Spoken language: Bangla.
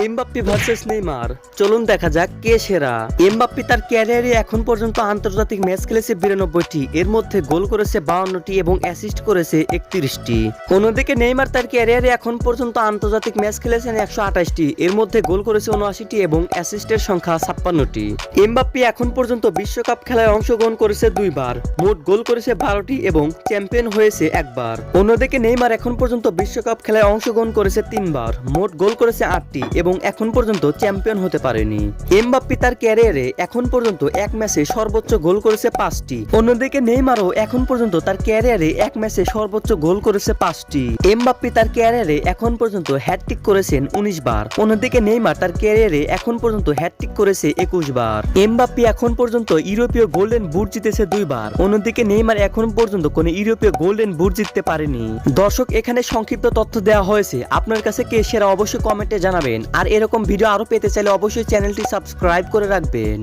এমবাপ্পে ভার্সেস নেইমার, চলুন দেখা যাক কে সেরা। এমবাপ্পে তার ক্যারিয়ারে এখন পর্যন্ত আন্তর্জাতিক ম্যাচ খেলেছে 92টি, এর মধ্যে গোল করেছে 52টি এবং অ্যাসিস্ট করেছে 31টি। অন্যদিকে নেইমার তার ক্যারিয়ারে এখন পর্যন্ত আন্তর্জাতিক ম্যাচ খেলেছেন 128টি, এর মধ্যে গোল করেছে 79টি এবং অ্যাসিস্টের সংখ্যা 56টি। এমবাপ্পে এখন পর্যন্ত বিশ্বকাপ খেলায় অংশগ্রহণ করেছে 2বার, মোট গোল করেছে 12টি এবং চ্যাম্পিয়ন হয়েছে একবার। অন্যদিকে নেইমার এখন পর্যন্ত বিশ্বকাপ খেলায় অংশগ্রহণ করেছে 3বার, মোট গোল করেছে 8টি এবং এখন পর্যন্ত চ্যাম্পিয়ন হতে পারেনি। এমবাপ্পে তার ক্যারিয়ারে এখন পর্যন্ত এক ম্যাচে সর্বোচ্চ গোল করেছে 5টি। অন্যদিকে নেইমারও এখন পর্যন্ত তার ক্যারিয়ারে এক ম্যাচে সর্বোচ্চ গোল করেছে 5টি। এমবাপ্পে তার ক্যারিয়ারে এখন পর্যন্ত হ্যাটট্রিক করেছেন 19 বার। অন্যদিকে নেইমার তার ক্যারিয়ারে এখন পর্যন্ত হ্যাটট্রিক করেছে 21 বার। এমবাপ্পে এখন পর্যন্ত ইউরোপীয় গোল্ডেন বুট জিতেছে 2বার। অন্যদিকে নেইমার এখন পর্যন্ত কোনো ইউরোপীয় গোল্ডেন বুট জিততে পারেনি। দর্শক, এখানে সংক্ষিপ্ত তথ্য দেওয়া হয়েছে, আপনার কাছে কে সেরা অবশ্যই কমেন্টে জানাবেন। আর এরকম ভিডিও আরো পেতে চাইলে অবশ্যই চ্যানেলটি সাবস্ক্রাইব করে রাখবেন।